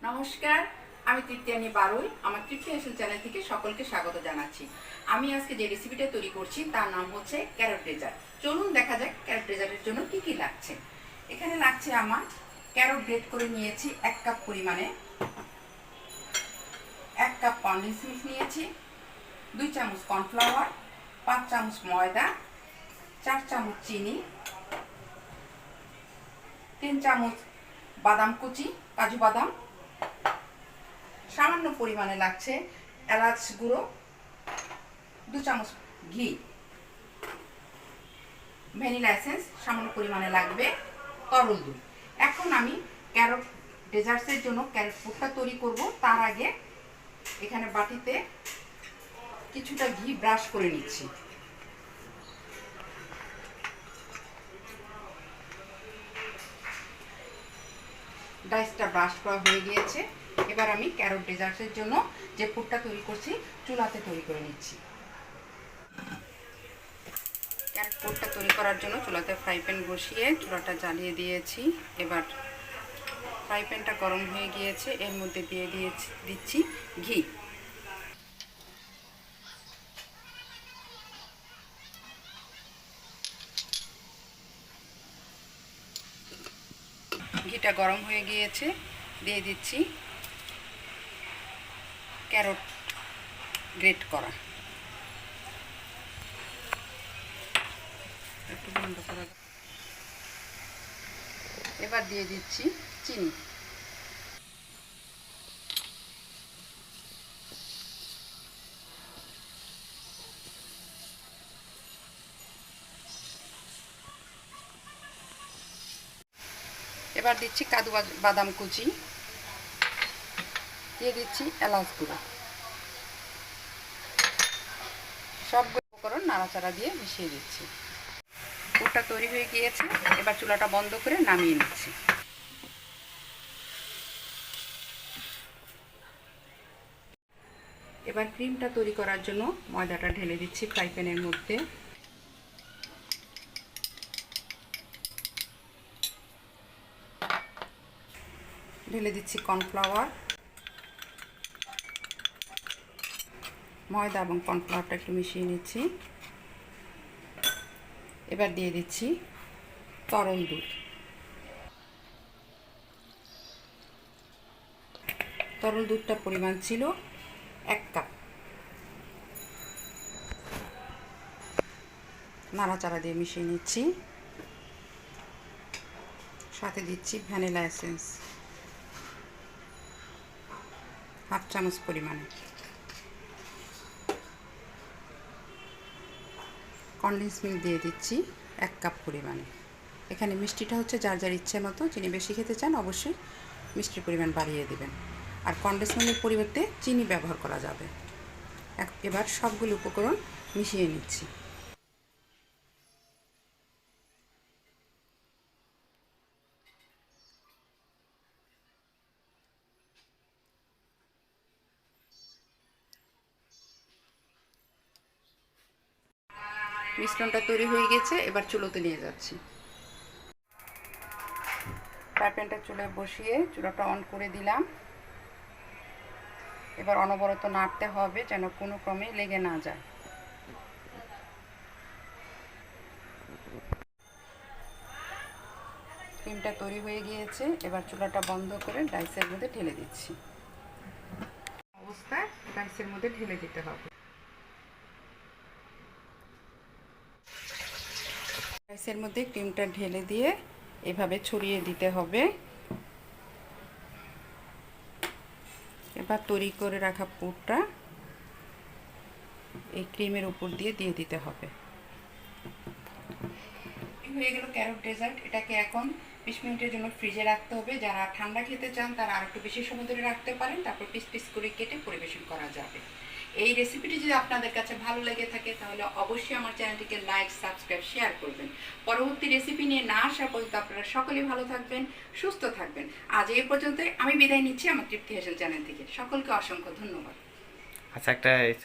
নমস্কার, আমি তৃপ্তি বারুই আমার তৃপ্তি হেসেল চ্যানেল থেকে সকলকে স্বাগত জানাচ্ছি। আমি আজকে যে রেসিপিটা তৈরি করছি তার নাম হচ্ছে ক্যারট ডেজার্ট। চলুন দেখা যাক ক্যারট ডেজার্টের জন্য কি কি লাগছে। এখানে লাগছে আমার ক্যারট গ্রেট করে নিয়েছি 1 কাপ পরিমাণে, 1 কাপ কনডেন্স মিল্ক নিয়েছি, 2 চামচ কর্নফ্লাওয়ার, 5 চামচ ময়দা, 4 চামচ চিনি, 3 চামচ বাদাম কুচি, কাজু বাদাম, সামান্য পরিমাণে লাগছে এলাচ গুঁড়ো, 2 চামচ ঘি, ভ্যানিলা এসেন্স সামান্য পরিমাণে লাগবে, তরল দুধ। এখন আমি ক্যারট ডেজার্টসের জন্য ক্যারট পুরটা তৈরি করব। তার আগে এখানে বাটিতে কিছুটা ঘি ব্রাশ করে নিচ্ছি। ডাইসটা ব্রাশ করা হয়ে গিয়েছে। এবার আমি ক্যারট ডেজার্টসের জন্য যে পুরটা তৈরি করছি চুলাতে তৈরি করে নিচ্ছি। ক্যারট পুরটা তৈরি করার জন্য চুলাতে ফ্রাই প্যান বসিয়ে চুলাটা জ্বালিয়ে দিয়েছি। এবার ফ্রাই প্যানটা গরম হয়ে গিয়েছে, এর মধ্যে দিয়ে দিচ্ছি ঘি। ঘিটা গরম হয়ে গিয়েছে, দিয়ে দিচ্ছি ক্যারট গ্রেট করা। একটু বন্ধ করা। এবার দিয়ে দিচ্ছি চিনি। এবার দিচ্ছি কাজু বাদাম কুচি, দিয়ে দিচ্ছি এলাচ গুঁড়ো। সবগুলো উপকরণ নাড়াচাড়া দিয়ে মিশিয়ে দিচ্ছি। পুরটা তৈরি হয়ে গিয়েছে, এবার চুলাটা বন্ধ করে নামিয়ে নিচ্ছি। এবার ক্রিমটা তৈরি করার জন্য ময়দাটা ঢেলে দিচ্ছি ফ্রাই প্যানের মধ্যে। ঢেলে দিচ্ছি কর্নফ্লাওয়ার। ময়দা এবং কর্নফ্লাওয়ারটা একটু মিশিয়ে নিচ্ছি। এবার দিয়ে দিচ্ছি তরল দুধ। তরল দুধটার পরিমাণ ছিল 1 কাপ। নাড়াচাড়া দিয়ে মিশিয়ে নিচ্ছি। সাথে দিচ্ছি ভ্যানিলা এসেন্স হাফ চামচ পরিমাণে, কনডেন্স মিল্ক দিয়ে দিচ্ছি 1 কাপ পরিমাণে। এখানে মিষ্টিটা হচ্ছে যার যার ইচ্ছে মতো, যিনি বেশি খেতে চান অবশ্যই মিষ্টির পরিমাণ বাড়িয়ে দেবেন, আর কনডেন্স মিল্কের পরিবর্তে চিনি ব্যবহার করা যাবে। এবার সবগুলো উপকরণ মিশিয়ে নিচ্ছি। মিশ্রণটা তৈরি হয়ে গেছে, এবার চুলোতে নিয়ে যাচ্ছি। ফ্রাই প্যানটা চুলায় বসিয়ে চুলাটা অন করে দিলাম। এবার অনবরত নাড়তে হবে যেন কোনো ক্রমে লেগে না যায়। ক্রিমটা তৈরি হয়ে গিয়েছে, এবার চুলাটা বন্ধ করে ডাইসের মধ্যে ঢেলে দিচ্ছি। অবস্থায় ডাইসের মধ্যে ঢেলে দিতে হবে। ডাইসের মধ্যে ক্রিমটা ঢেলে দিয়ে এভাবে ছড়িয়ে দিতে হবে। এবার তৈরি করে রাখা পুরটা এই ক্রিমের উপর দিয়ে দিতে হবে। হয়ে গেল ক্যারট ডেজার্ট। এটাকে এখন 20 মিনিটের জন্য ফ্রিজে রাখতে হবে। যারা ঠান্ডা খেতে চান তারা আর একটু বেশি সময় ধরে রাখতে পারেন, তারপর পিস পিস করে কেটে পরিবেশন করা যাবে। এই রেসিপিটি যদি আপনাদের কাছে ভালো লেগে থাকে তাহলে অবশ্যই আমার চ্যানেলটিকে লাইক, সাবস্ক্রাইব, শেয়ার করবেন। পরবর্তী রেসিপি নিয়ে না আসা পর্যন্ত আপনারা সকলেই ভালো থাকবেন, সুস্থ থাকবেন। আজ এই পর্যন্তই। আমি বিদায় নিচ্ছি আমার তৃপ্তি হেসেল চ্যানেল থেকে। সকলকে অসংখ্য ধন্যবাদ। আচ্ছা, একটা